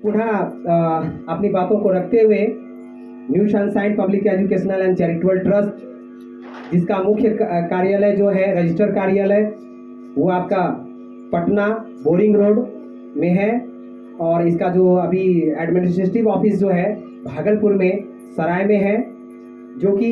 पुनः अपनी बातों को रखते हुए new sunshine public educational and charitable trust, जिसका मुख्य कार्यालय जो है रजिस्टर कार्यालय वो आपका पटना बोरिंग रोड में है, और इसका जो अभी एडमिनिस्ट्रेटिव ऑफिस जो है भागलपुर में सराय में है, जो कि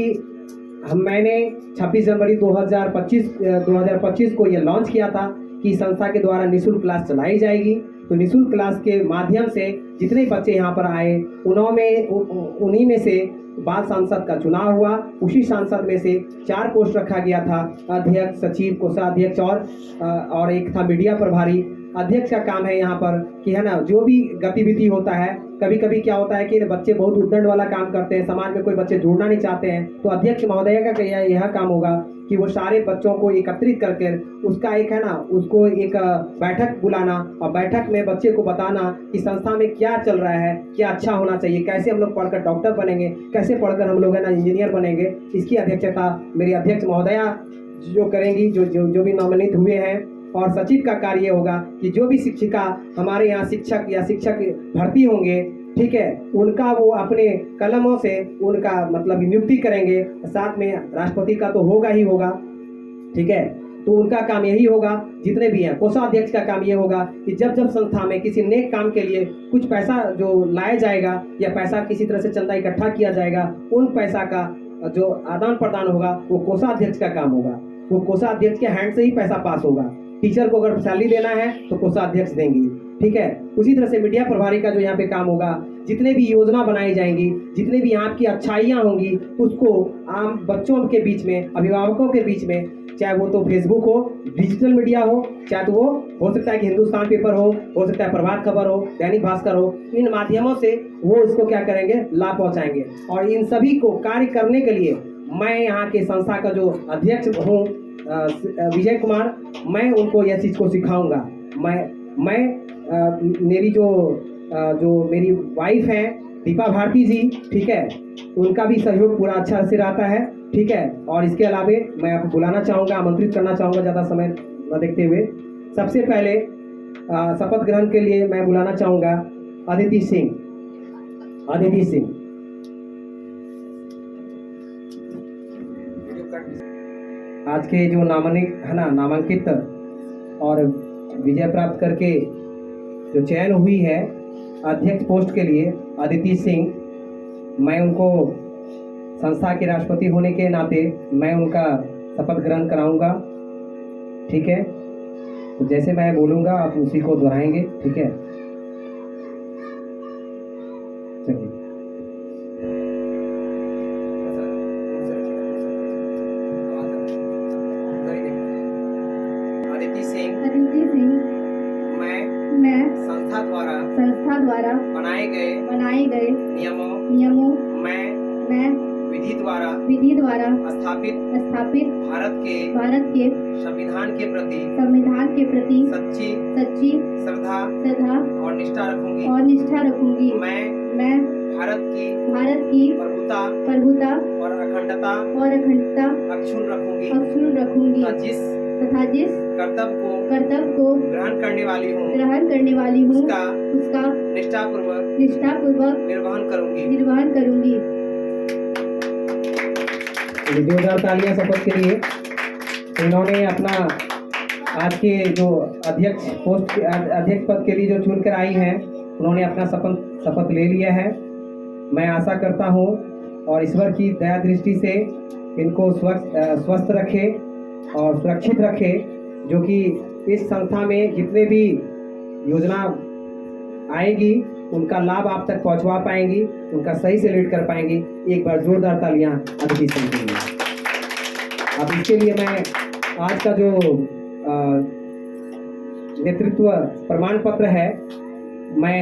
मैंने 26 जनवरी 2025 को ये लॉन्च किया था कि संस्था के द्वारा निःशुल्क क्लास चलाई जाएगी। तो निःशुल्क क्लास के माध्यम से जितने बच्चे यहाँ पर आए उन्हीं में से बाल सांसद का चुनाव हुआ। उसी सांसद में से 4 पोस्ट रखा गया था, अध्यक्ष, सचिव, कोषाध्यक्ष और एक था मीडिया प्रभारी। अध्यक्ष का काम है यहाँ पर कि है ना, जो भी गतिविधि होता है, कभी कभी क्या होता है कि बच्चे बहुत उद्दंड वाला काम करते हैं, समाज में कोई बच्चे जुड़ना नहीं चाहते हैं, तो अध्यक्ष महोदय का यह काम होगा कि वो सारे बच्चों को एकत्रित करके उसका एक है ना, उसको एक बैठक बुलाना और बैठक में बच्चे को बताना कि संस्था में क्या चल रहा है, क्या अच्छा होना चाहिए, कैसे हम लोग पढ़कर डॉक्टर बनेंगे, कैसे पढ़कर हम लोग है ना इंजीनियर बनेंगे। इसकी अध्यक्षता मेरी अध्यक्ष महोदया जो करेंगी, जो भी नॉमिनेट हुए हैं। और सचिव का कार्य होगा कि जो भी शिक्षिका हमारे यहाँ शिक्षक या शिक्षक भर्ती होंगे, ठीक है, उनका वो अपने कलमों से उनका मतलब नियुक्ति करेंगे, साथ में राष्ट्रपति का तो होगा ही होगा, ठीक है। तो उनका काम यही होगा, जितने भी हैं। कोषाध्यक्ष का काम ये होगा कि जब संस्था में किसी नेक काम के लिए कुछ पैसा जो लाया जाएगा या पैसा किसी तरह से चंदा इकट्ठा किया जाएगा, उन पैसा का जो आदान प्रदान होगा वो कोषाध्यक्ष का काम होगा। वो कोषाध्यक्ष के हैंड से ही पैसा पास होगा। टीचर को अगर सैलरी देना है तो कोषाध्यक्ष देंगी, ठीक है। उसी तरह से मीडिया प्रभारी का जो यहाँ पे काम होगा, जितने भी योजना बनाई जाएंगी, जितने भी यहाँ की अच्छाइयाँ होंगी, उसको आम बच्चों के बीच में, अभिभावकों के बीच में, चाहे वो तो फेसबुक हो, डिजिटल मीडिया हो, चाहे तो वो हो सकता है कि हिंदुस्तान पेपर हो सकता है प्रभात खबर हो, दैनिक भास्कर हो, इन माध्यमों से वो इसको क्या करेंगे, लाभ पहुँचाएंगे। और इन सभी को कार्य करने के लिए मैं यहाँ के संस्था का जो अध्यक्ष हूँ विजय कुमार, मैं उनको यह चीज़ को सिखाऊंगा। मैं मेरी जो मेरी वाइफ हैं दीपा भारती जी, ठीक है, उनका भी सहयोग पूरा अच्छा से रहता है, ठीक है। और इसके अलावे मैं आपको बुलाना चाहूँगा, आमंत्रित करना चाहूँगा ज़्यादा समय न देखते हुए। सबसे पहले शपथ ग्रहण के लिए मैं बुलाना चाहूँगा अदिति सिंह। आज के जो नामांकित और विजय प्राप्त करके जो चयन हुई है अध्यक्ष पोस्ट के लिए अदिति सिंह, मैं उनको संस्था के राष्ट्रपति होने के नाते मैं उनका शपथ ग्रहण कराऊंगा, ठीक है। तो जैसे मैं बोलूँगा आप उसी को दोहराएंगे, ठीक है। चलिए। अदिति सिंह मैं संस्था द्वारा बनाए गए नियमों मैं विधि द्वारा स्थापित भारत के संविधान के प्रति सच्ची श्रद्धा और निष्ठा रखूंगी। मैं भारत की प्रभुता और अखंडता अक्षुण्ण रखूंगी तथा जिस कर्तव्य को ग्रहण करने वाली हूँ उसका निष्ठापूर्वक निर्वहन करूंगी। जोरदार तालियां शपथ के लिए। इन्होंने अपना आज के जो अध्यक्ष पद के लिए जो चुनकर आई हैं, उन्होंने अपना शपथ ले लिया है। मैं आशा करता हूँ और ईश्वर की दया दृष्टि से इनको स्वस्थ रखे और सुरक्षित रखे, जो कि इस संस्था में जितने भी योजना आएगी उनका लाभ आप तक पहुंचवा पाएंगी, उनका सही से लीड कर पाएंगी। एक बार जोरदार तालियां अदिति सिंह के लिए। अब इसके लिए मैं आज का जो नेतृत्व प्रमाण पत्र है, मैं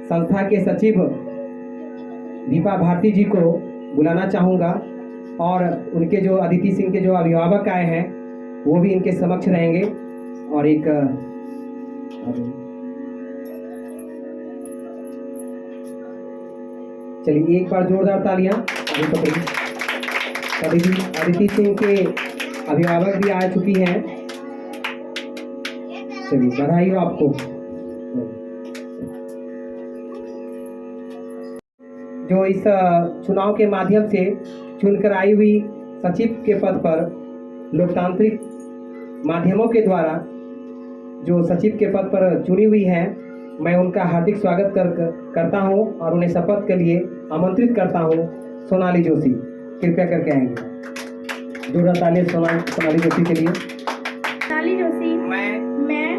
संस्था के सचिव दीपा भारती जी को बुलाना चाहूँगा और उनके जो अदिति सिंह के जो अभिभावक आए हैं वो भी इनके समक्ष रहेंगे। और एक चलिए एक बार जोरदार तालियां। अदिति सिंह के अभिभावक भी आ चुकी हैं। चलिए बधाई हो आपको। जो इस चुनाव के माध्यम से चुनकर आई हुई सचिव के पद पर लोकतांत्रिक माध्यमों के द्वारा जो सचिव के पद पर चुनी हुई हैं, मैं उनका हार्दिक स्वागत करता हूं और उन्हें शपथ के लिए आमंत्रित करता हूं। सोनाली जोशी कृपया करके आएंगे। जोरदार तालियां सोनाली जोशी के लिए। सोनाली जोशी मैं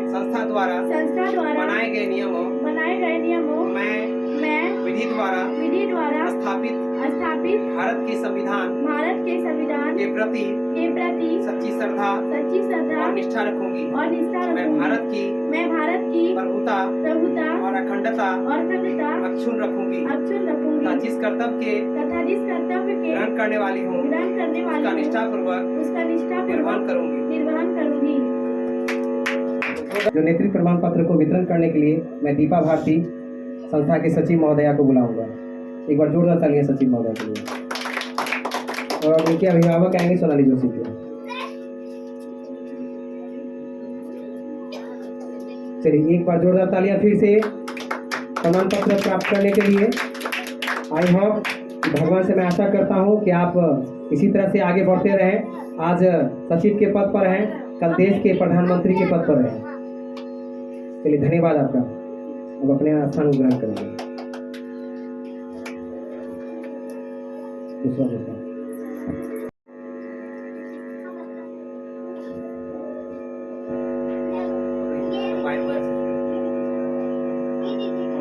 संस्था द्वारा बनाए गए नियमों मैं विधि द्वारा स्थापित भारत के संविधान के प्रति सच्ची श्रद्धा और निष्ठा रखूंगी। मैं भारत की प्रभुता और अखंडता अक्षुण्ण रखूंगी तथा जिस कर्तव्य के ग्रहण करने वाली हूँ उसका निष्ठापूर्वक निर्वहन करूंगी। जो नेतृत्व प्रमाण पत्र को वितरण करने के लिए मैं दीपा भारती संस्था के सचिव महोदया को बुलाऊंगा। एक बार जोरदार तालियां सचिव महोदया के लिए। और उनके अभिभावक आएंगे सोनाली जोशी के। चलिए एक बार जोरदार तालियां फिर से प्रमाण पत्र प्राप्त करने के लिए। आई होप भगवान से मैं आशा करता हूं कि आप इसी तरह से आगे बढ़ते रहें। आज सचिव के पद पर हैं, कल देश के प्रधानमंत्री के पद पर हैं। चलिए धन्यवाद आपका। अब अपने स्थान ग्रहण करेंगे। दूसरा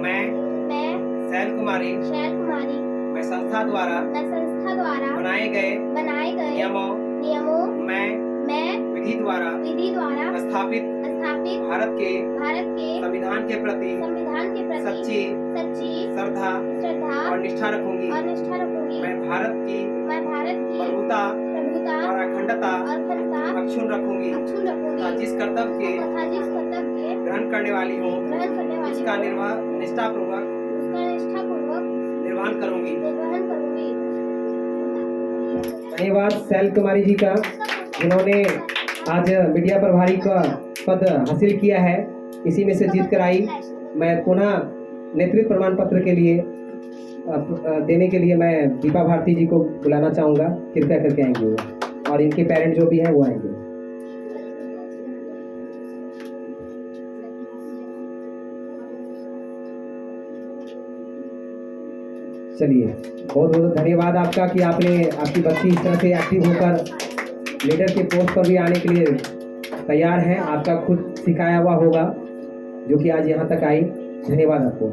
मैं शैल कुमारी मैं संस्था द्वारा बनाए गए नियमों मैं विधि द्वारा स्थापित भारत के संविधान के प्रति सच्ची श्रद्धा और निष्ठा रखूंगी। मैं भारत की प्रभुता और अखंडता अक्षुण्ण रखूंगी तथा जिस कर्तव्य के ग्रहण करने वाली हूँ उसका निष्ठापूर्वक निर्वहन करूंगी। धन्यवाद शैल कुमारी जी का, जिन्होंने आज मीडिया प्रभारी का पद हासिल किया है। इसी में से जीत कर आई। मैं पुनः नेतृत्व प्रमाण पत्र के लिए देने के लिए मैं दीपा भारती जी को बुलाना चाहूँगा। कृपया करके आएंगे वो, और इनके पेरेंट जो भी हैं वो आएंगे। चलिए बहुत बहुत धन्यवाद आपका कि आपकी बच्ची इस तरह से एक्टिव होकर लीडर के पोस्ट पर भी आने के लिए तैयार है। आपका खुद सिखाया हुआ होगा जो कि आज यहाँ तक आई। धन्यवाद आपको।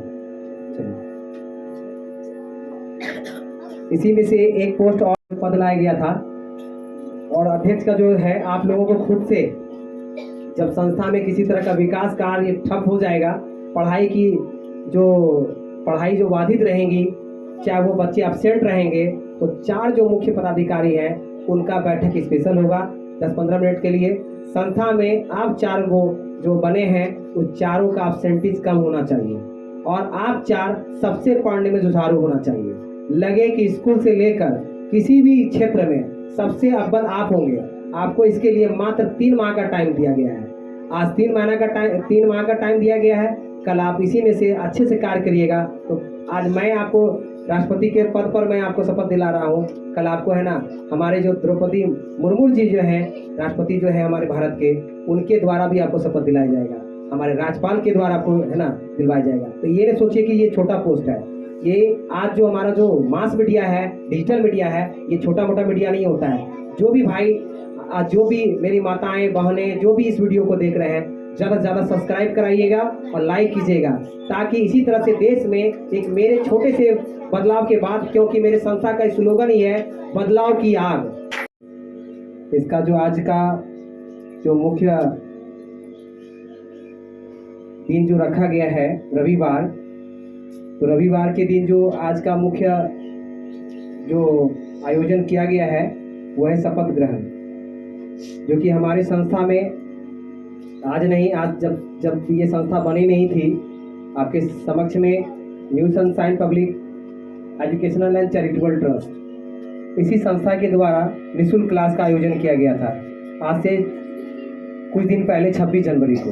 चलिए इसी में से एक पोस्ट और पद लाया गया था, और अध्यक्ष का जो है आप लोगों को खुद से जब संस्था में किसी तरह का विकास कार्य ठप हो जाएगा, पढ़ाई जो बाधित रहेंगी, चाहे वो बच्चे एब्सेंट रहेंगे, तो 4 जो मुख्य पदाधिकारी हैं उनका बैठक स्पेशल होगा 10-15 मिनट के लिए। संस्था में आप 4 जो बने हैं उस 4 का एब्सेंटीज कम होना चाहिए, और आप 4 सबसे पढ़ने में जुझारू होना चाहिए। लगे कि स्कूल से लेकर किसी भी क्षेत्र में सबसे अव्वल आप होंगे। आपको इसके लिए मात्र 3 माह का टाइम दिया गया है। आज 3 माह का टाइम दिया गया है। कल आप इसी में से अच्छे से कार्य करिएगा। तो आज मैं आपको राष्ट्रपति के पद पर मैं आपको शपथ दिला रहा हूँ। कल आपको है ना, हमारे जो द्रौपदी मुर्मू जी जो हैं, राष्ट्रपति जो है हमारे भारत के, उनके द्वारा भी आपको शपथ दिलाया जाएगा। हमारे राज्यपाल के द्वारा आपको है ना दिलवाया जाएगा। तो ये न सोचिए कि ये छोटा पोस्ट है। ये आज जो हमारा जो मास मीडिया है, डिजिटल मीडिया है, ये छोटा मोटा मीडिया नहीं होता है। जो भी भाई, जो भी मेरी माताएं बहनें जो भी इस वीडियो को देख रहे हैं, ज़्यादा से ज़्यादा सब्सक्राइब कराइएगा और लाइक कीजिएगा, ताकि इसी तरह से देश में एक मेरे छोटे से बदलाव के बाद, क्योंकि मेरे संस्था का स्लोगन ही है बदलाव की आग। इसका जो आज का जो मुख्य दिन जो रखा गया है रविवार, तो रविवार के दिन जो आज का मुख्य जो आयोजन किया गया है वह है शपथ ग्रहण, जो कि हमारे संस्था में आज नहीं, आज जब ये संस्था बनी नहीं थी, आपके समक्ष में new sunshine public educational and charitable trust, इसी संस्था के द्वारा निःशुल्क क्लास का आयोजन किया गया था। आज से कुछ दिन पहले 26 जनवरी को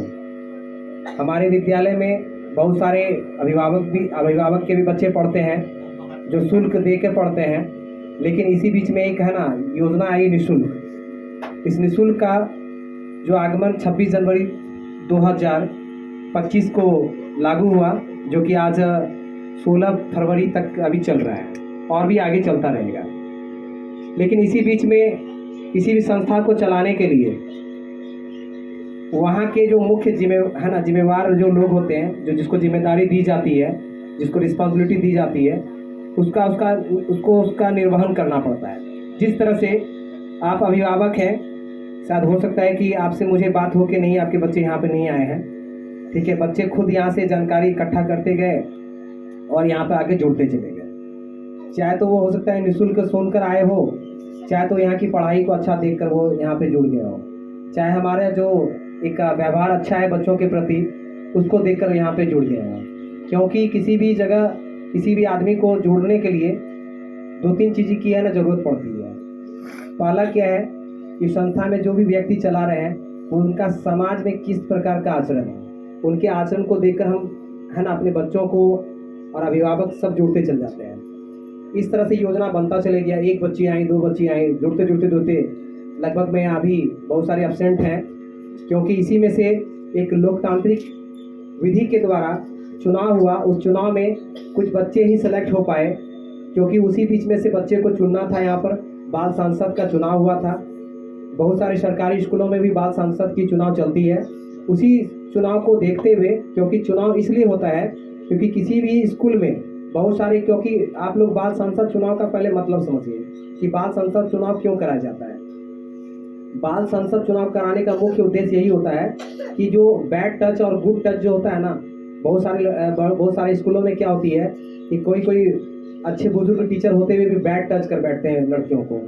हमारे विद्यालय में बहुत सारे अभिभावक के भी बच्चे पढ़ते हैं, जो शुल्क दे के पढ़ते हैं, लेकिन इसी बीच में एक है ना योजना आई निःशुल्क। इस निःशुल्क का जो आगमन 26 जनवरी 2025 को लागू हुआ, जो कि आज 16 फरवरी तक अभी चल रहा है और भी आगे चलता रहेगा। लेकिन इसी बीच में किसी भी संस्था को चलाने के लिए वहाँ के जो मुख्य जिम्मेवार जो लोग होते हैं, जो जिसको जिम्मेदारी दी जाती है, जिसको रिस्पॉन्सिबिलिटी दी जाती है, उसका निर्वहन करना पड़ता है। जिस तरह से आप अभिभावक हैं, शायद हो सकता है कि आपसे मुझे बात हो के नहीं, आपके बच्चे यहाँ पे नहीं आए हैं, ठीक है। बच्चे खुद यहाँ से जानकारी इकट्ठा करते गए और यहाँ पे आके जुड़ते चले गए। चाहे तो वो हो सकता है निःशुल्क सुनकर आए हो, चाहे तो यहाँ की पढ़ाई को अच्छा देखकर वो यहाँ पे जुड़ गया हो, चाहे हमारा जो एक व्यवहार अच्छा है बच्चों के प्रति उसको देखकर यहाँ पे जुड़ गया हो। क्योंकि किसी भी जगह किसी भी आदमी को जोड़ने के लिए 2-3 चीज़ें की है ना ज़रूरत पड़ती है। पहला क्या है कि संस्था में जो भी व्यक्ति चला रहे हैं उनका समाज में किस प्रकार का आचरण है, उनके आचरण को देखकर हम है ना अपने बच्चों को और अभिभावक सब जुड़ते चल जाते हैं। इस तरह से योजना बनता चले गया। 1 बच्ची आई, 2 बच्ची आई, जुड़ते लगभग में अभी बहुत सारे एब्सेंट हैं, क्योंकि इसी में से एक लोकतांत्रिक विधि के द्वारा चुनाव हुआ। उस चुनाव में कुछ बच्चे ही सेलेक्ट हो पाए, क्योंकि उसी बीच में से बच्चे को चुनना था। यहाँ पर बाल सांसद का चुनाव हुआ था। बहुत सारे सरकारी स्कूलों में भी बाल सांसद की चुनाव चलती है। उसी चुनाव को देखते हुए, क्योंकि चुनाव इसलिए होता है क्योंकि किसी भी स्कूल में बहुत सारे, क्योंकि आप लोग बाल संसद चुनाव का पहले मतलब समझिए कि बाल संसद चुनाव क्यों कराया जाता है। बाल संसद चुनाव कराने का मुख्य उद्देश्य यही होता है कि जो बैड टच और गुड टच जो होता है ना, बहुत सारे स्कूलों में क्या होती है कि कोई अच्छे बुजुर्ग टीचर होते हुए भी बैड टच कर बैठते हैं लड़कियों को।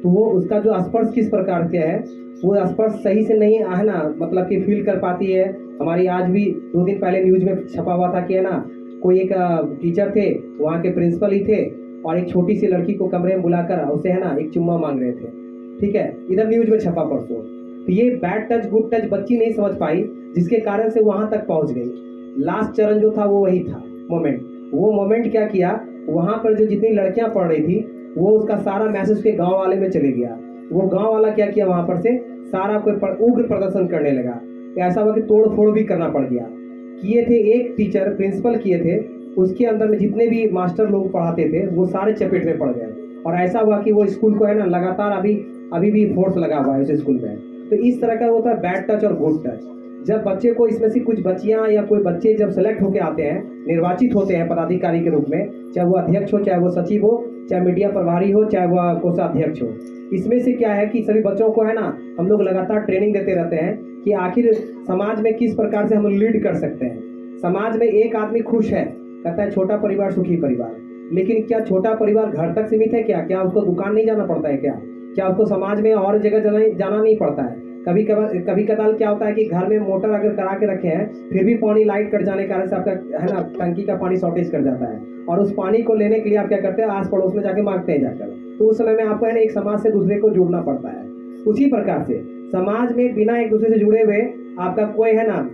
तो वो उसका जो स्पर्श किस प्रकार का है, वो स्पर्श सही से नहीं है ना, मतलब कि फील कर पाती है। हमारी आज भी 2 दिन पहले न्यूज में छपा हुआ था कि है ना कोई एक टीचर थे, वहाँ के प्रिंसिपल ही थे, और एक छोटी सी लड़की को कमरे में बुलाकर उसे है ना एक चुम्मा मांग रहे थे, ठीक है। इधर न्यूज में छपा परसों। तो ये बैड टच गुड टच बच्ची नहीं समझ पाई, जिसके कारण से वहाँ तक पहुँच गई। लास्ट चरण जो था वो वही था मोमेंट। वो मोमेंट क्या किया, वहाँ पर जो जितनी लड़कियाँ पढ़ रही थी वो उसका सारा मैसेज के गाँव वाले में चले गया। वो गाँव वाला क्या किया, वहाँ पर से सारा कोई उग्र प्रदर्शन करने लगा। ऐसा हुआ कि तोड़ फोड़ भी करना पड़ गया। किए थे एक टीचर प्रिंसिपल किए थे, उसके अंदर में जितने भी मास्टर लोग पढ़ाते थे वो सारे चपेट में पड़ गए। और ऐसा हुआ कि वो स्कूल को है ना लगातार अभी भी फोर्स लगा हुआ है उस स्कूल में। तो इस तरह का होता है बैड टच और गुड टच। जब बच्चे को इसमें से कुछ बच्चियां या कोई बच्चे जब सेलेक्ट होके आते हैं, निर्वाचित होते हैं पदाधिकारी के रूप में, चाहे वो अध्यक्ष हो, चाहे वो सचिव हो, चाहे मीडिया प्रभारी हो, चाहे वह कोषाध्यक्ष हो, इसमें से क्या है कि सभी बच्चों को है ना हम लोग लगातार ट्रेनिंग देते रहते हैं कि आखिर समाज में किस प्रकार से हम लीड कर सकते हैं। समाज में एक आदमी खुश है, कहता है छोटा परिवार सुखी परिवार, लेकिन क्या छोटा परिवार घर तक सीमित है? क्या उसको दुकान नहीं जाना पड़ता है? क्या उसको समाज में और जगह जाना नहीं पड़ता है? कभी कदाल क्या होता है कि घर में मोटर अगर करा के रखे हैं, फिर भी पानी लाइट कट जाने के कारण से आपका है ना टंकी का पानी शॉर्टेज कर जाता है, और उस पानी को लेने के लिए आप क्या करते हैं, आस पड़ोस में जाके मांगते हैं जाकर। तो उस समय में आपको है ना एक समाज से दूसरे को जुड़ना पड़ता है। उसी प्रकार से समाज में बिना एक दूसरे से जुड़े हुए आपका कोई है ना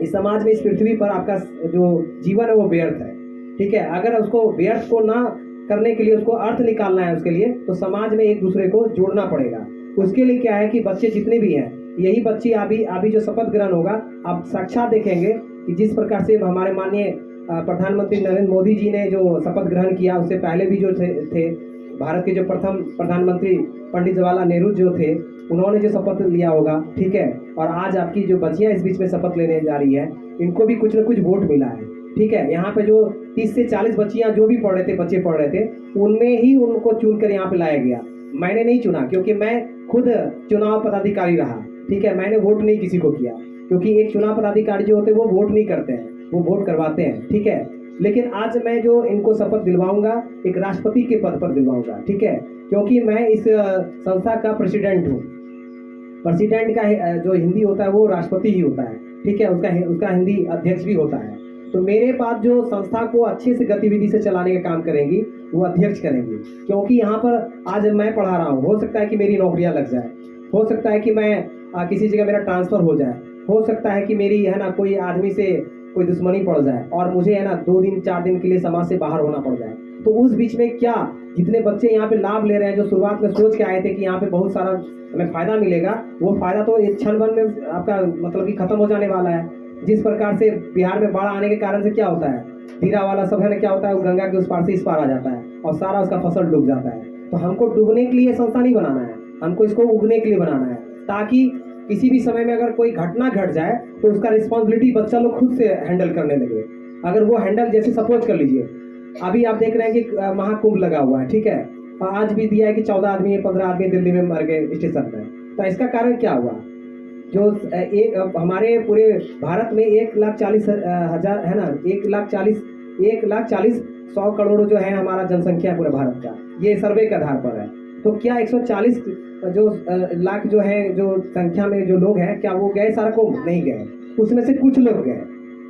इस समाज में, इस पृथ्वी पर आपका जो जीवन है वो व्यर्थ है, ठीक है। अगर उसको व्यर्थ को ना करने के लिए, उसको अर्थ निकालना है उसके लिए, तो समाज में एक दूसरे को जोड़ना पड़ेगा। उसके लिए क्या है कि बच्चे जितने भी हैं, यही बच्ची अभी जो शपथ ग्रहण होगा, आप साक्षात देखेंगे कि जिस प्रकार से हमारे माननीय प्रधानमंत्री नरेंद्र मोदी जी ने जो शपथ ग्रहण किया, उससे पहले भी जो थे भारत के जो प्रथम प्रधानमंत्री पंडित जवाहरलाल नेहरू जो थे, उन्होंने जो शपथ लिया होगा, ठीक है। और आज आपकी जो बच्चियां इस बीच में शपथ लेने जा रही है, इनको भी कुछ न कुछ वोट मिला है, ठीक है। यहाँ पे जो 30 से 40 बच्चियां जो भी पढ़ रहे थे, बच्चे पढ़ रहे थे, उनमें ही उनको चुनकर यहाँ पे लाया गया। मैंने नहीं चुना, क्योंकि मैं खुद चुनाव पदाधिकारी रहा, ठीक है। मैंने वोट नहीं किसी को किया, क्योंकि एक चुनाव पदाधिकारी जो होते हैं वो वोट नहीं करते हैं, वो वोट करवाते हैं, ठीक है। लेकिन आज मैं जो इनको शपथ दिलवाऊंगा, एक राष्ट्रपति के पद पर दिलवाऊंगा, ठीक है, क्योंकि मैं इस संस्था का प्रेसिडेंट हूँ। प्रेसिडेंट का जो हिंदी होता है वो राष्ट्रपति ही होता है, ठीक है। उसका हिंदी अध्यक्ष भी होता है। तो मेरे पास जो संस्था को अच्छे से गतिविधि से चलाने का काम करेंगी वो अध्यक्ष करेंगी, क्योंकि यहाँ पर आज मैं पढ़ा रहा हूँ, हो सकता है कि मेरी नौकरियाँ लग जाए, हो सकता है कि मैं किसी जगह मेरा ट्रांसफ़र हो जाए, हो सकता है कि मेरी है ना कोई आदमी से कोई दुश्मनी पड़ जाए और मुझे है ना 2 दिन 4 दिन के लिए समाज से बाहर होना पड़ जाए। तो उस बीच में क्या जितने बच्चे यहाँ पे लाभ ले रहे हैं, जो शुरुआत में सोच के आए थे कि यहाँ पे बहुत सारा हमें फ़ायदा मिलेगा, वो फ़ायदा तो एक क्षण भर में आपका मतलब कि ख़त्म हो जाने वाला है। जिस प्रकार से बिहार में बाढ़ आने के कारण से क्या होता है, हीरा वाला सब है ना, क्या होता है, वो गंगा के उस पार से इस पार आ जाता है और सारा उसका फसल डूब जाता है। तो हमको डूबने के लिए संस्था नहीं बनाना है, हमको इसको उगने के लिए बनाना है, ताकि किसी भी समय में अगर कोई घटना घट जाए तो उसका रिस्पॉन्सिबिलिटी बच्चा लोग खुद से हैंडल करने लगे। अगर वो हैंडल, जैसे सपोज कर लीजिए अभी आप देख रहे हैं कि महाकुंभ लगा हुआ है, ठीक है, और आज भी दिया है कि 14 आदमी 15 आदमी दिल्ली में मर गए स्टेशन पर। तो इसका कारण क्या हुआ, जो एक हमारे पूरे भारत में 1,40,000 है ना, 1,40,100 करोड़ जो है हमारा जनसंख्या है पूरे भारत का, ये सर्वे के आधार पर है। तो क्या 140 जो लाख जो है जो संख्या में जो लोग हैं, क्या वो गए सारा कुंभ? नहीं गए, उसमें से कुछ लोग गए,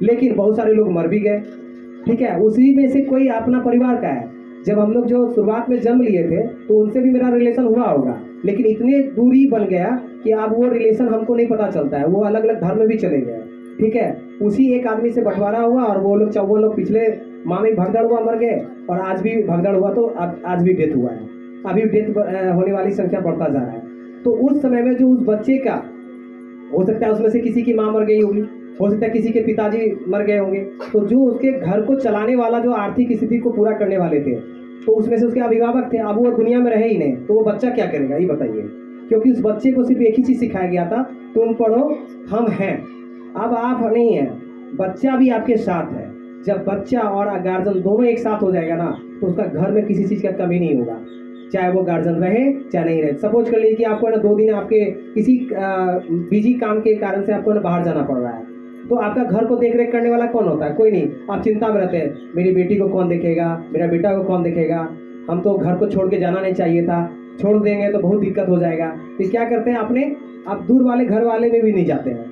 लेकिन बहुत सारे लोग मर भी गए, ठीक है। उसी में से कोई अपना परिवार का है। जब हम लोग जो शुरुआत में जन्म लिए थे तो उनसे भी मेरा रिलेशन हुआ होगा, लेकिन इतने दूरी बन गया कि अब वो रिलेशन हमको नहीं पता चलता है, वो अलग अलग धर्म में भी चले गए, ठीक है। उसी एक आदमी से बंटवारा हुआ और वो लोग 54 लोग पिछले माह में भगदड़ हुआ मर गए, और आज भी भगदड़ हुआ तो आज भी डेथ हुआ है, अभी डेथ होने वाली संख्या बढ़ता जा रहा है। तो उस समय में जो उस बच्चे का हो सकता है उसमें से किसी की माँ मर गई होगी, हो सकता है किसी के पिताजी मर गए होंगे, तो जो उसके घर को चलाने वाला, जो आर्थिक स्थिति को पूरा करने वाले थे, तो उसमें से उसके अभिभावक थे, अब वो दुनिया में रहे ही नहीं, तो वो बच्चा क्या करेगा ये बताइए। क्योंकि उस बच्चे को सिर्फ एक ही चीज़ सिखाया गया था, तुम पढ़ो हम हैं। अब आप नहीं हैं, बच्चा भी आपके साथ है। जब बच्चा और गार्जियन दोनों एक साथ हो जाएगा ना, तो उसका घर में किसी चीज़ का कमी नहीं होगा, चाहे वो गार्जियन रहे चाहे नहीं रहे। सपोज कर लीजिए कि आपको ना 2 दिन आपके किसी बिजी काम के कारण से आपको ना बाहर जाना पड़ रहा है, तो आपका घर को देख रेख करने वाला कौन होता है? कोई नहीं। आप चिंता में रहते हैं, मेरी बेटी को कौन देखेगा, मेरा बेटा को कौन देखेगा, हम तो घर को छोड़ के जाना नहीं चाहिए था, छोड़ देंगे तो बहुत दिक्कत हो जाएगा। तो क्या करते हैं अपने, आप दूर वाले घर वाले में भी नहीं जाते हैं।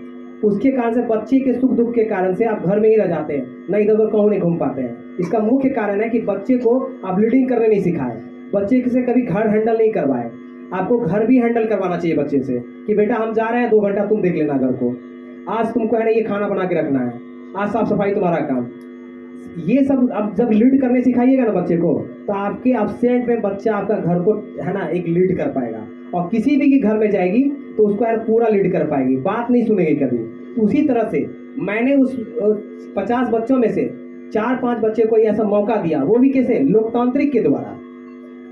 उसके कारण से बच्चे के सुख दुख के कारण से आप घर में ही रह जाते हैं, ना इधर उधर कहूँ नहीं घूम पाते हैं। इसका मुख्य कारण है कि बच्चे को आप लीडिंग करने नहीं सिखाए, बच्चे से कभी घर हैंडल नहीं करवाए। आपको घर भी हैंडल करवाना चाहिए बच्चे से कि बेटा हम जा रहे हैं 2 घंटा तुम देख लेना घर को, आज तुमको है ना ये खाना बना के रखना है, आज साफ सफाई तुम्हारा काम। ये सब अब जब लीड करने सिखाइएगा ना बच्चे को, तो आपके एब्सेंट में बच्चा आपका घर को है ना एक लीड कर पाएगा, और किसी भी के घर में जाएगी तो उसको यार पूरा लीड कर पाएगी, बात नहीं सुनेगी कभी। उसी तरह से मैंने उस 50 बच्चों में से 4-5 बच्चे को ऐसा मौका दिया, वो भी कैसे, लोकतांत्रिक के द्वारा।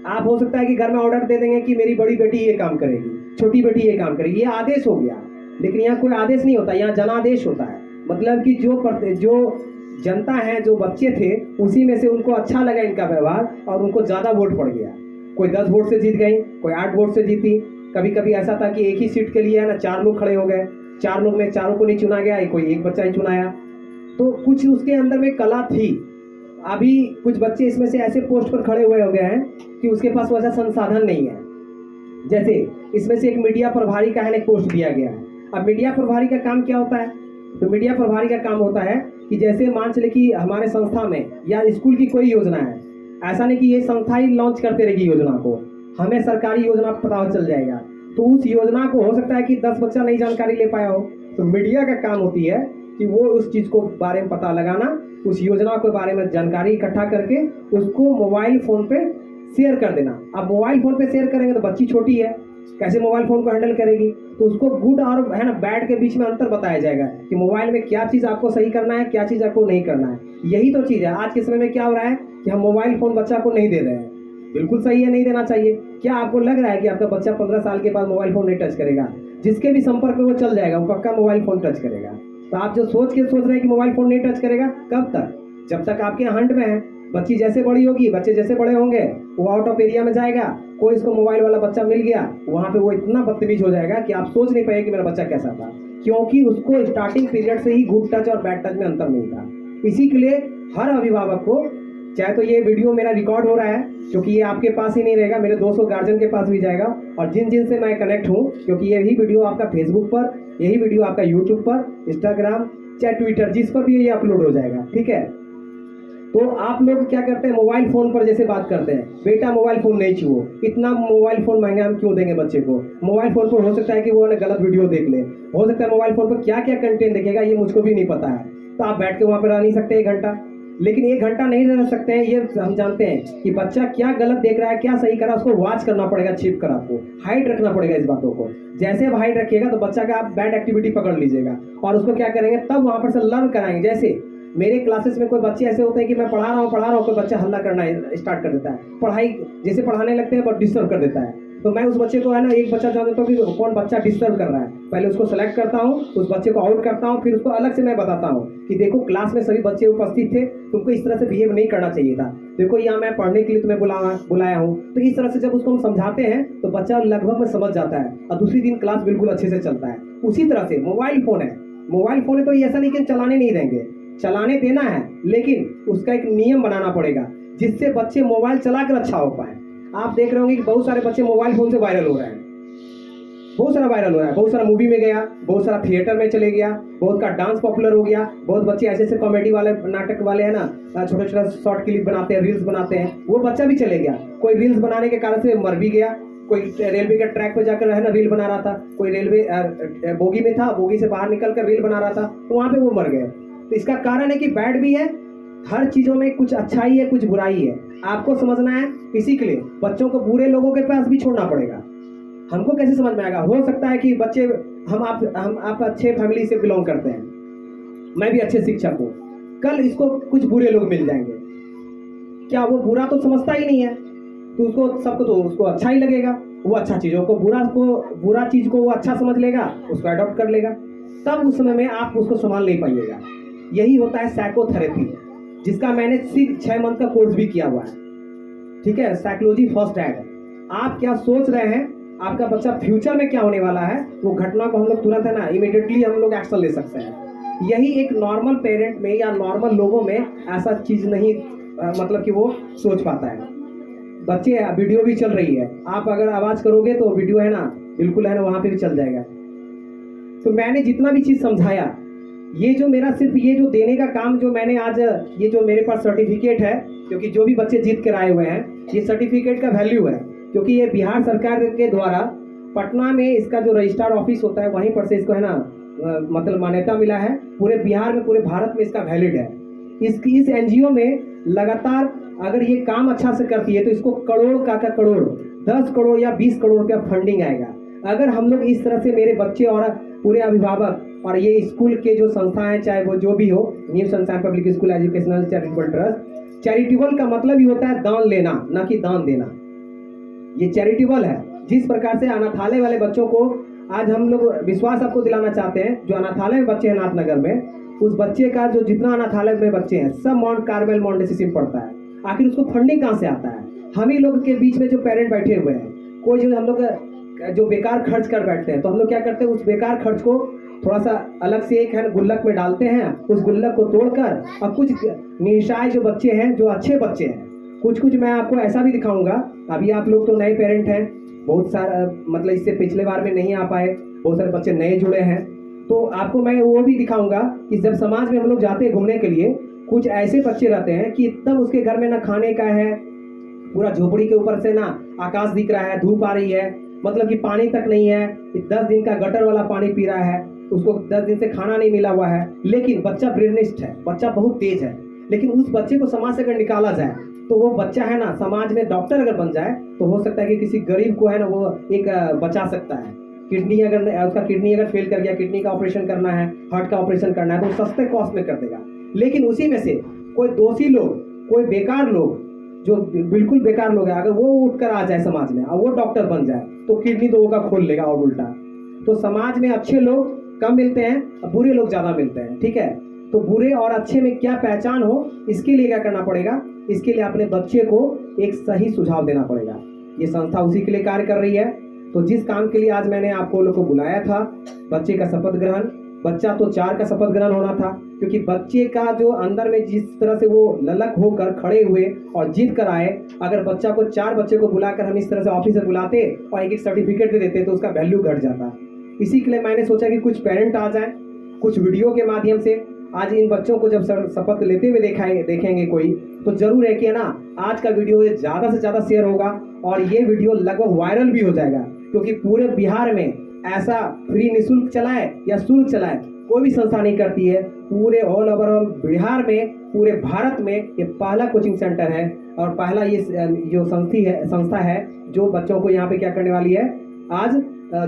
आप हो सकता है कि घर में ऑर्डर दे देंगे कि मेरी बड़ी बेटी ये काम करेगी, छोटी बेटी ये काम करेगी, ये आदेश हो गया। लेकिन यहाँ कोई आदेश नहीं होता, यहाँ जनादेश होता है। मतलब कि जो जनता है, जो बच्चे थे, उसी में से उनको अच्छा लगा इनका व्यवहार और उनको ज़्यादा वोट पड़ गया। कोई 10 वोट से जीत गई, कोई 8 वोट से जीती। कभी कभी ऐसा था कि एक ही सीट के लिए है ना 4 लोग खड़े हो गए, 4 लोग में चारों को नहीं चुना गया, कोई एक बच्चा ही चुनाया। तो कुछ उसके अंदर में कला थी। अभी कुछ बच्चे इसमें से ऐसे पोस्ट पर खड़े हुए हो गए हैं कि उसके पास वैसा संसाधन नहीं है। जैसे इसमें से एक मीडिया प्रभारी का है एक पोस्ट दिया गया है। अब मीडिया प्रभारी का काम क्या होता है? तो मीडिया प्रभारी का काम होता है कि जैसे मान चले कि हमारे संस्था में या स्कूल की कोई योजना है, ऐसा नहीं कि ये संस्था ही लॉन्च करते रहेगी योजना को, हमें सरकारी योजना पता चल जाएगा, तो उस योजना को हो सकता है कि 10 बच्चा नहीं जानकारी ले पाया हो, तो मीडिया का काम होती है कि वो उस चीज़ को बारे में पता लगाना, उस योजना के बारे में जानकारी इकट्ठा करके उसको मोबाइल फ़ोन पे शेयर कर देना। अब मोबाइल फ़ोन पे शेयर करेंगे तो बच्ची छोटी है, कैसे मोबाइल फ़ोन को हैंडल करेगी, तो उसको गुड और है ना बैड के बीच में अंतर बताया जाएगा कि मोबाइल में क्या चीज़ आपको सही करना है, क्या चीज़ आपको नहीं करना है। यही तो चीज़ है। आज के समय में क्या हो रहा है कि हम मोबाइल फ़ोन बच्चा को नहीं दे रहे हैं, बिल्कुल सही है, नहीं देना चाहिए। क्या आपको लग रहा है कि आपका बच्चा 15 साल के बाद मोबाइल फ़ोन नहीं टच करेगा? जिसके भी संपर्क में वो चल जाएगा वो पक्का मोबाइल फ़ोन टच करेगा। तो आप जो सोच रहे हैं कि मोबाइल फ़ोन नहीं टच करेगा, कब तक? जब तक आपके हंड में है। बच्ची जैसे बड़ी होगी, बच्चे जैसे बड़े होंगे, वो आउट ऑफ एरिया में जाएगा, कोई इसको मोबाइल वाला बच्चा मिल गया, वहाँ पे वो इतना बदतमीज हो जाएगा कि आप सोच नहीं पाए कि मेरा बच्चा कैसा था, क्योंकि उसको स्टार्टिंग पीरियड से ही गुड टच और बैड टच में अंतर नहीं था। इसी के लिए हर अभिभावक को, चाहे तो ये वीडियो मेरा रिकॉर्ड हो रहा है क्योंकि ये आपके पास ही नहीं रहेगा, मेरे 200 गार्जियन के पास भी जाएगा, और जिन से मैं कनेक्ट हूँ, क्योंकि यही वीडियो आपका फेसबुक पर, यही वीडियो आपका यूट्यूब पर, इंस्टाग्राम, चाहे ट्विटर, जिस पर भी ये अपलोड हो जाएगा, ठीक है। तो आप लोग क्या करते हैं, मोबाइल फ़ोन पर जैसे बात करते हैं, बेटा मोबाइल फ़ोन नहीं छुओ, इतना मोबाइल फ़ोन महंगा हम क्यों देंगे बच्चे को? मोबाइल फ़ोन पर हो सकता है कि वो गलत वीडियो देख ले, हो सकता है मोबाइल फ़ोन पर क्या क्या कंटेंट देखेगा ये मुझको भी नहीं पता है। तो आप बैठ के वहाँ पर रह नहीं सकते 1 घंटा, लेकिन 1 घंटा नहीं रह सकते हैं, ये हम जानते हैं कि बच्चा क्या गलत देख रहा है, क्या सही कर रहा है, उसको वॉच करना पड़ेगा, छिप कर आपको हाइड रखना पड़ेगा इस बातों को। जैसे आप हाइड रखिएगा तो बच्चा का आप बैड एक्टिविटी पकड़ लीजिएगा और उसको क्या करेंगे, तब वहाँ पर से लर्न कराएंगे। जैसे मेरे क्लासेस में कोई बच्चे ऐसे होते हैं कि मैं पढ़ा रहा हूँ, कोई बच्चा हल्ला करना स्टार्ट कर देता है, पढ़ाई जैसे पढ़ाने लगते हैं बट डिस्टर्ब कर देता है, तो मैं उस बच्चे को है ना, एक बच्चा जान देता हूँ कि कौन बच्चा डिस्टर्ब कर रहा है, पहले उसको सेलेक्ट करता हूँ, उस बच्चे को आउट करता हूँ, फिर उसको अलग से मैं बताता हूँ कि देखो क्लास में सभी बच्चे उपस्थित थे, तुमको इस तरह से बिहेव नहीं करना चाहिए था, देखो यहाँ मैं पढ़ने के लिए तुम्हें बुलाया हूँ। तो इस तरह से जब उसको हम समझाते हैं तो बच्चा लगभग में समझ जाता है और दूसरी दिन क्लास बिल्कुल अच्छे से चलता है। उसी तरह से मोबाइल फ़ोन है तो ऐसा नहीं कि चलाने नहीं देंगे, चलाने देना है, लेकिन उसका एक नियम बनाना पड़ेगा जिससे बच्चे मोबाइल चलाकर अच्छा हो पाए। आप देख रहे होंगे कि बहुत सारे बच्चे मोबाइल फ़ोन से वायरल हो रहे हैं, बहुत सारा मूवी में गया, बहुत सारा थिएटर में चले गया, बहुत का डांस पॉपुलर हो गया, बहुत बच्चे ऐसे कॉमेडी वाले नाटक वाले हैं ना, छोटे छोटे शॉर्ट क्लिप बनाते हैं, रील्स बनाते हैं, वो बच्चा भी चले गया। कोई रील्स बनाने के कारण से मर भी गया, कोई रेलवे के ट्रैक पे जाकर है ना रील बना रहा था, कोई रेलवे बोगी में था, बोगी से बाहर निकल कर रील बना रहा था, तो वहाँ पे वो मर गए। तो इसका कारण है कि बैड भी है, हर चीज़ों में कुछ अच्छाई है, कुछ बुराई है, आपको समझना है। इसी के लिए बच्चों को बुरे लोगों के पास भी छोड़ना पड़ेगा। हमको कैसे समझ में आएगा, हो सकता है कि बच्चे हम आप अच्छे फैमिली से बिलोंग करते हैं, मैं भी अच्छे शिक्षक हूँ, कल इसको कुछ बुरे लोग मिल जाएंगे, क्या वो बुरा तो समझता ही नहीं है, तो उसको अच्छा ही लगेगा, वो अच्छा चीज़ों को बुरा चीज़ को वो अच्छा समझ लेगा, उसको अडॉप्ट कर लेगा, तब उस समय में आप उसको संभाल नहीं पाइएगा। यही होता है साइकोथेरेपी, जिसका मैंने सिर्फ 6 मंथ का कोर्स भी किया हुआ है, ठीक है, साइकोलॉजी फर्स्ट एड। आप क्या सोच रहे हैं, आपका बच्चा फ्यूचर में क्या होने वाला है, वो घटना को हम लोग तुरंत है ना इमीडिएटली हम लोग एक्शन ले सकते हैं। यही एक नॉर्मल पेरेंट में या नॉर्मल लोगों में ऐसा चीज़ नहीं मतलब कि वो सोच पाता है। बच्चे वीडियो भी चल रही है, आप अगर आवाज़ करोगे तो वीडियो है ना बिल्कुल है ना वहाँ पे भी चल जाएगा। तो मैंने जितना भी चीज़ समझाया, ये जो मेरा सिर्फ ये जो देने का काम जो मैंने आज ये जो मेरे पास सर्टिफिकेट है, क्योंकि जो भी बच्चे जीत कर आए हुए हैं, ये सर्टिफिकेट का वैल्यू है, क्योंकि ये बिहार सरकार के द्वारा पटना में इसका जो रजिस्ट्रार ऑफिस होता है वहीं पर से इसको है ना मतलब मान्यता मिला है। पूरे बिहार में, पूरे भारत में इसका वैलिड है। इस एनजीओ में लगातार अगर ये काम अच्छा से करती है तो इसको करोड़ का करोड़, 10 करोड़ या 20 करोड़ रुपया फंडिंग आएगा। अगर हम लोग इस तरह से मेरे बच्चे और पूरे अभिभावक और ये स्कूल के जो संस्थाएं, चाहे वो जो भी हो, new sunshine public school educational charitable trust, charitable का मतलब ही होता है दान लेना, ना कि दान देना। ये चैरिटेबल है। जिस प्रकार से अनाथालय वाले बच्चों को आज हम लोग विश्वास आपको दिलाना चाहते हैं, जो अनाथालय में बच्चे हैं नाथनगर में, उस बच्चे का जो जितना अनाथालय में बच्चे हैं सब माउंट कार्मेल मॉन्टेसिस में पढ़ता है। आखिर उसको फंडिंग कहाँ से आता है? हम ही लोग के बीच में जो पेरेंट बैठे हुए हैं, कोई जो हम लोग जो बेकार खर्च कर बैठते हैं, तो हम लोग क्या करते हैं, उस बेकार खर्च को थोड़ा सा अलग से एक है गुल्लक में डालते हैं, उस गुल्लक को तोड़कर, और कुछ निशाए जो बच्चे हैं, जो अच्छे बच्चे हैं, कुछ मैं आपको ऐसा भी दिखाऊंगा। अभी आप लोग तो नए पेरेंट हैं, बहुत सारा मतलब इससे पिछले बार में नहीं आ पाए, बहुत सारे बच्चे नए जुड़े हैं, तो आपको मैं वो भी दिखाऊंगा कि जब समाज में हम लोग जाते हैं घूमने के लिए, कुछ ऐसे बच्चे रहते हैं कि तब उसके घर में ना खाने का है, पूरा झोपड़ी के ऊपर से ना आकाश दिख रहा है, धूप आ रही है, मतलब कि पानी तक नहीं है, 10 दिन का गटर वाला पानी पी रहा है, उसको 10 दिन से खाना नहीं मिला हुआ है, लेकिन बच्चा ब्रेनिस्ट है, बच्चा बहुत तेज है। लेकिन उस बच्चे को समाज से अगर निकाला जाए तो वो बच्चा है ना समाज में डॉक्टर अगर बन जाए तो हो सकता है कि किसी गरीब को है ना वो एक बचा सकता है। किडनी अगर उसका किडनी अगर फेल कर गया, किडनी का ऑपरेशन करना है, हार्ट का ऑपरेशन करना है, तो वो सस्ते कॉस्ट में कर देगा। लेकिन उसी में से कोई दोषी लोग, कोई बेकार लोग, जो बिल्कुल बेकार लोग हैं, अगर वो उठकर आ जाए समाज में और वो डॉक्टर बन जाए तो किडनी तो वो खोल लेगा और उल्टा। तो समाज में अच्छे लोग कम मिलते हैं, बुरे लोग ज़्यादा मिलते हैं, ठीक है। तो बुरे और अच्छे में क्या पहचान हो, इसके लिए क्या करना पड़ेगा, इसके लिए अपने बच्चे को एक सही सुझाव देना पड़ेगा। ये संस्था उसी के लिए कार्य कर रही है। तो जिस काम के लिए आज मैंने आपको लोग को बुलाया था, बच्चे का शपथ ग्रहण, बच्चा तो 4 का शपथ ग्रहण होना था, क्योंकि बच्चे का जो अंदर में जिस तरह से वो ललक होकर खड़े हुए और जीत कर आए, अगर बच्चा को 4 बच्चे को बुलाकर हम इस तरह से ऑफिस से बुलाते और एक सर्टिफिकेट दे देते तो उसका वैल्यू घट जाता। इसी के लिए मैंने सोचा कि कुछ पेरेंट आ जाए, कुछ वीडियो के माध्यम से आज इन बच्चों को जब शपथ लेते हुए देखेंगे कोई, तो जरूर है कि ना आज का वीडियो ज़्यादा से ज़्यादा शेयर होगा और ये वीडियो लगभग वायरल भी हो जाएगा, क्योंकि पूरे बिहार में ऐसा फ्री निःशुल्क चलाए या शुल्क चलाए कोई भी संस्था नहीं करती है। पूरे ऑल ओवरऑल बिहार में, पूरे भारत में ये पहला कोचिंग सेंटर है और पहला ये जो संस्था है जो बच्चों को यहाँ पे क्या करने वाली है। आज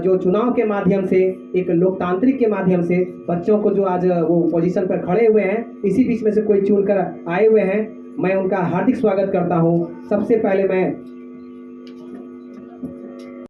जो चुनाव के माध्यम से, एक लोकतांत्रिक के माध्यम से बच्चों को जो आज वो पोजीशन पर खड़े हुए हैं, इसी बीच में से कोई चुनकर आए हुए हैं, मैं उनका हार्दिक स्वागत करता हूँ। सबसे पहले मैं